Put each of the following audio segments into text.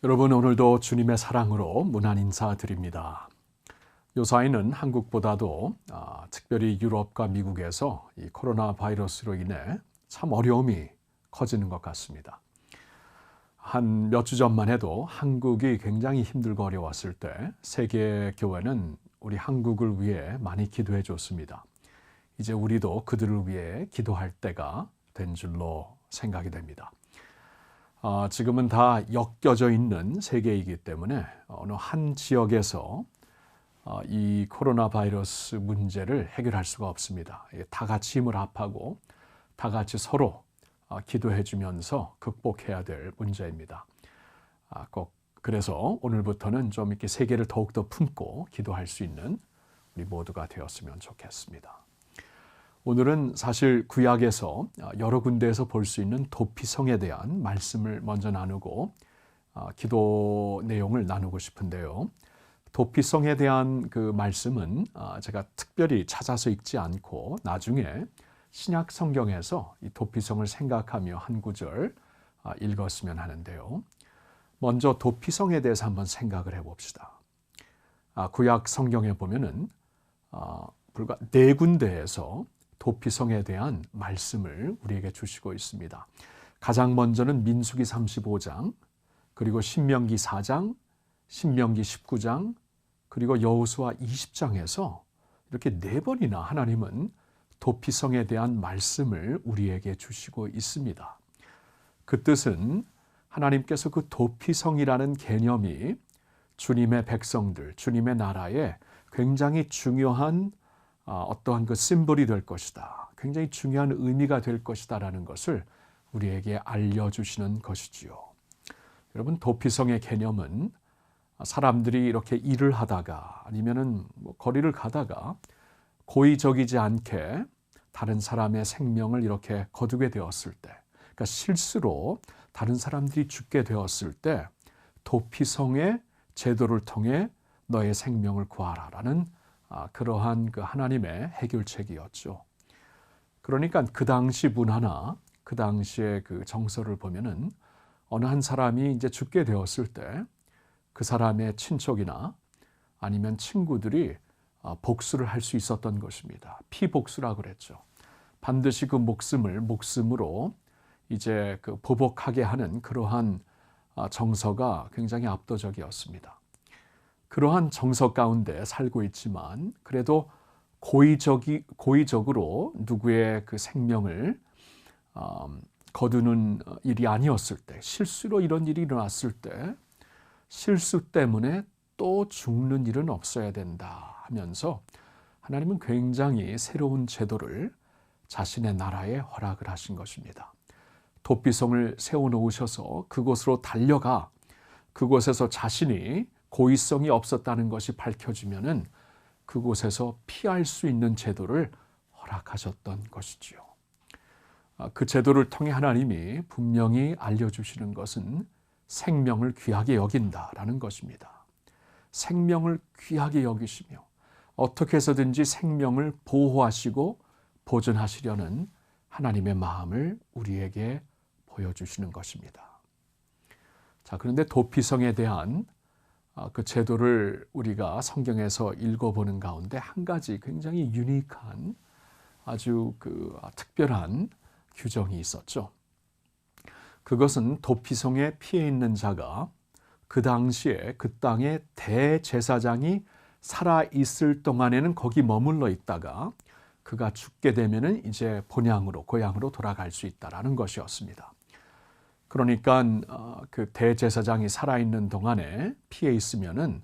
여러분, 오늘도 주님의 사랑으로 문안 인사드립니다. 요사이는 한국보다도 특별히 유럽과 미국에서 이 코로나 바이러스로 인해 참 어려움이 커지는 것 같습니다. 한 몇 주 전만 해도 한국이 굉장히 힘들고 어려웠을 때 세계 교회는 우리 한국을 위해 많이 기도해 줬습니다. 이제 우리도 그들을 위해 기도할 때가 된 줄로 생각이 됩니다. 지금은 다 엮여져 있는 세계이기 때문에 어느 한 지역에서 이 코로나 바이러스 문제를 해결할 수가 없습니다. 다 같이 힘을 합하고 다 같이 서로 기도해 주면서 극복해야 될 문제입니다. 꼭 그래서 오늘부터는 좀 이렇게 세계를 더욱더 품고 기도할 수 있는 우리 모두가 되었으면 좋겠습니다. 오늘은 사실 구약에서 여러 군데에서 볼 수 있는 도피성에 대한 말씀을 먼저 나누고 기도 내용을 나누고 싶은데요. 도피성에 대한 그 말씀은 제가 특별히 찾아서 읽지 않고 나중에 신약 성경에서 이 도피성을 생각하며 한 구절 읽었으면 하는데요. 먼저 도피성에 대해서 한번 생각을 해봅시다. 구약 성경에 보면은 불과 4군데에서 도피성에 대한 말씀을 우리에게 주시고 있습니다. 가장 먼저는 민수기 35장, 그리고 신명기 4장, 신명기 19장, 그리고 여호수아 20장에서 이렇게 4번이나 하나님은 도피성에 대한 말씀을 우리에게 주시고 있습니다. 그 뜻은 하나님께서 그 도피성이라는 개념이 주님의 백성들, 주님의 나라에 굉장히 중요한 어떠한 그 심볼이 될 것이다. 굉장히 중요한 의미가 될 것이다라는 것을 우리에게 알려주시는 것이지요. 여러분, 도피성의 개념은 사람들이 이렇게 일을 하다가 아니면은 거리를 가다가 고의적이지 않게 다른 사람의 생명을 이렇게 거두게 되었을 때, 그러니까 실수로 다른 사람들이 죽게 되었을 때 도피성의 제도를 통해 너의 생명을 구하라라는 그러한 그 하나님의 해결책이었죠. 그러니까 그 당시 문화나 그 당시의 그 정서를 보면은 어느 한 사람이 이제 죽게 되었을 때 그 사람의 친척이나 아니면 친구들이 복수를 할 수 있었던 것입니다. 피복수라고 그랬죠. 반드시 그 목숨으로 이제 그 보복하게 하는 그러한 정서가 굉장히 압도적이었습니다. 그러한 정서 가운데 살고 있지만 그래도 고의적으로 누구의 그 생명을 거두는 일이 아니었을 때, 실수로 이런 일이 일어났을 때 실수 때문에 또 죽는 일은 없어야 된다 하면서 하나님은 굉장히 새로운 제도를 자신의 나라에 허락을 하신 것입니다. 도피성을 세워놓으셔서 그곳으로 달려가 그곳에서 자신이 고의성이 없었다는 것이 밝혀지면은 그곳에서 피할 수 있는 제도를 허락하셨던 것이지요. 그 제도를 통해 하나님이 분명히 알려주시는 것은 생명을 귀하게 여긴다라는 것입니다. 생명을 귀하게 여기시며 어떻게 해서든지 생명을 보호하시고 보존하시려는 하나님의 마음을 우리에게 보여주시는 것입니다. 자, 그런데 도피성에 대한 그 제도를 우리가 성경에서 읽어보는 가운데 한 가지 굉장히 유니크한 아주 그 특별한 규정이 있었죠. 그것은 도피성에 피해 있는 자가 그 당시에 그 땅의 대제사장이 살아있을 동안에는 거기 머물러 있다가 그가 죽게 되면은 이제 고향으로 돌아갈 수 있다라는 것이었습니다. 그러니까 그 대제사장이 살아있는 동안에 피해 있으면은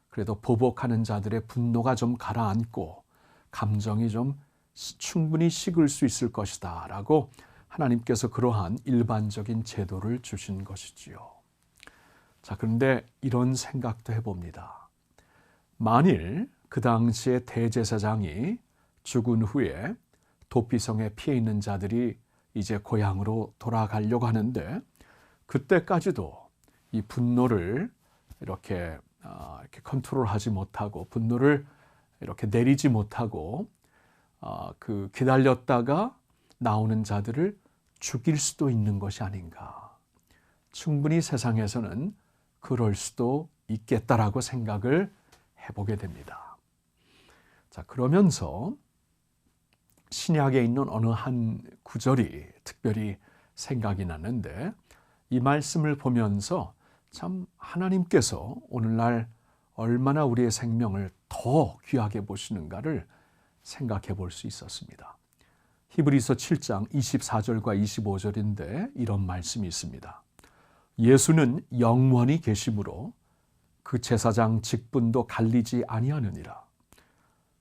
그래도 보복하는 자들의 분노가 좀 가라앉고 감정이 좀 충분히 식을 수 있을 것이다라고 하나님께서 그러한 일반적인 제도를 주신 것이지요. 자, 그런데 이런 생각도 해봅니다. 만일 그 당시에 대제사장이 죽은 후에 도피성에 피해 있는 자들이 이제 고향으로 돌아가려고 하는데 그때까지도 이 분노를 이렇게 컨트롤하지 못하고 분노를 이렇게 내리지 못하고 그 기다렸다가 나오는 자들을 죽일 수도 있는 것이 아닌가. 충분히 세상에서는 그럴 수도 있겠다라고 생각을 해보게 됩니다. 자, 그러면서 신약에 있는 어느 한 구절이 특별히 생각이 나는데, 이 말씀을 보면서 참 하나님께서 오늘날 얼마나 우리의 생명을 더 귀하게 보시는가를 생각해 볼 수 있었습니다. 히브리서 7장 24절과 25절인데 이런 말씀이 있습니다. 예수는 영원히 계심으로 그 제사장 직분도 갈리지 아니하느니라.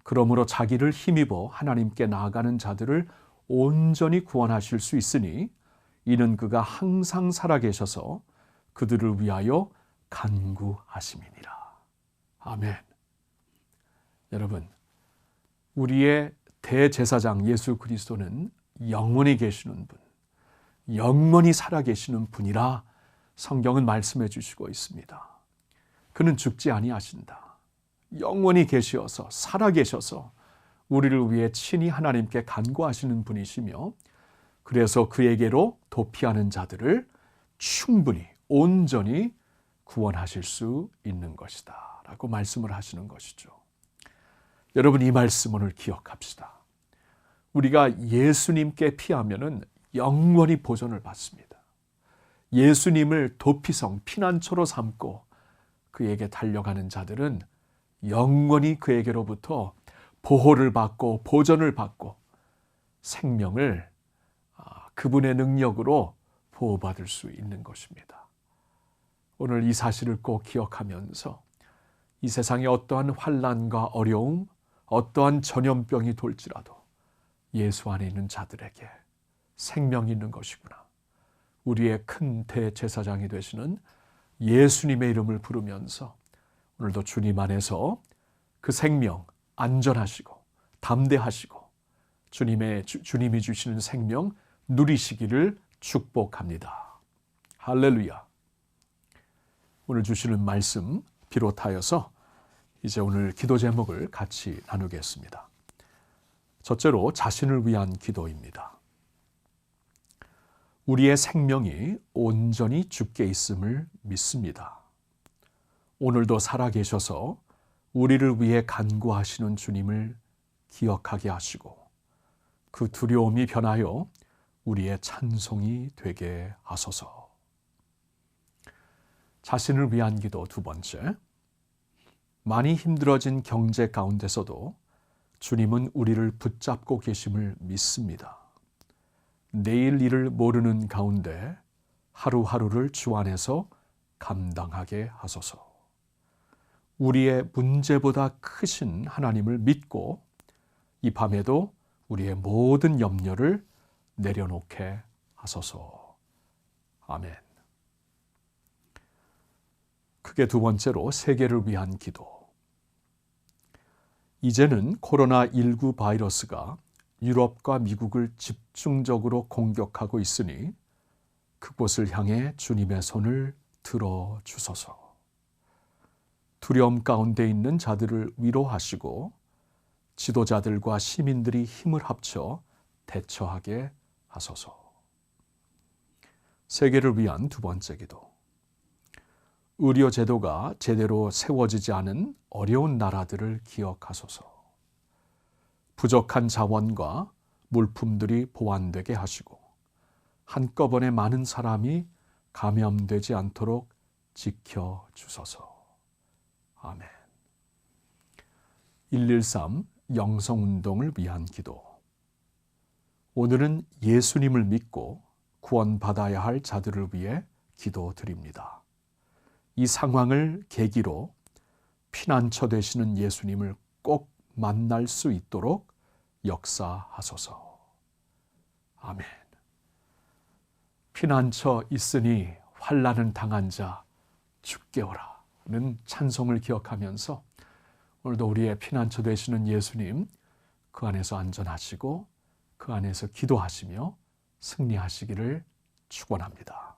그러므로 자기를 힘입어 하나님께 나아가는 자들을 온전히 구원하실 수 있으니 이는 그가 항상 살아계셔서 그들을 위하여 간구하심이니라. 아멘. 여러분, 우리의 대제사장 예수 그리스도는 영원히 계시는 분, 영원히 살아계시는 분이라 성경은 말씀해 주시고 있습니다. 그는 죽지 아니하신다. 영원히 계시어서 살아계셔서 우리를 위해 친히 하나님께 간구하시는 분이시며, 그래서 그에게로 도피하는 자들을 충분히 온전히 구원하실 수 있는 것이다 라고 말씀을 하시는 것이죠. 여러분, 이 말씀 오늘 기억합시다. 우리가 예수님께 피하면은 영원히 보존을 받습니다. 예수님을 도피성, 피난처로 삼고 그에게 달려가는 자들은 영원히 그에게로부터 보호를 받고 보전을 받고 생명을 그분의 능력으로 보호받을 수 있는 것입니다. 오늘 이 사실을 꼭 기억하면서 이 세상에 어떠한 환난과 어려움, 어떠한 전염병이 돌지라도 예수 안에 있는 자들에게 생명이 있는 것이구나. 우리의 큰 대제사장이 되시는 예수님의 이름을 부르면서 오늘도 주님 안에서 그 생명 안전하시고 담대하시고 주님이 주시는 생명 누리시기를 축복합니다. 할렐루야. 오늘 주시는 말씀 비롯하여서 이제 오늘 기도 제목을 같이 나누겠습니다. 첫째로 자신을 위한 기도입니다. 우리의 생명이 온전히 주께 있음을 믿습니다. 오늘도 살아계셔서 우리를 위해 간구하시는 주님을 기억하게 하시고 그 두려움이 변하여 우리의 찬송이 되게 하소서. 자신을 위한 기도 두 번째, 많이 힘들어진 경제 가운데서도 주님은 우리를 붙잡고 계심을 믿습니다. 내일 일을 모르는 가운데 하루하루를 주 안에서 감당하게 하소서. 우리의 문제보다 크신 하나님을 믿고 이 밤에도 우리의 모든 염려를 내려놓게 하소서. 아멘. 크게 두 번째로 세계를 위한 기도. 이제는 코로나19 바이러스가 유럽과 미국을 집중적으로 공격하고 있으니 그곳을 향해 주님의 손을 들어 주소서. 두려움 가운데 있는 자들을 위로하시고 지도자들과 시민들이 힘을 합쳐 대처하게 하소서. 세계를 위한 두 번째 기도. 의료 제도가 제대로 세워지지 않은 어려운 나라들을 기억하소서. 부족한 자원과 물품들이 보완되게 하시고 한꺼번에 많은 사람이 감염되지 않도록 지켜주소서. 아멘. 113 영성운동을 위한 기도. 오늘은 예수님을 믿고 구원받아야 할 자들을 위해 기도드립니다. 이 상황을 계기로 피난처 되시는 예수님을 꼭 만날 수 있도록 역사하소서. 아멘. 피난처 있으니 환난을 당한 자 죽게 오라는 찬송을 기억하면서 오늘도 우리의 피난처 되시는 예수님 그 안에서 안전하시고 그 안에서 기도하시며 승리하시기를 축원합니다.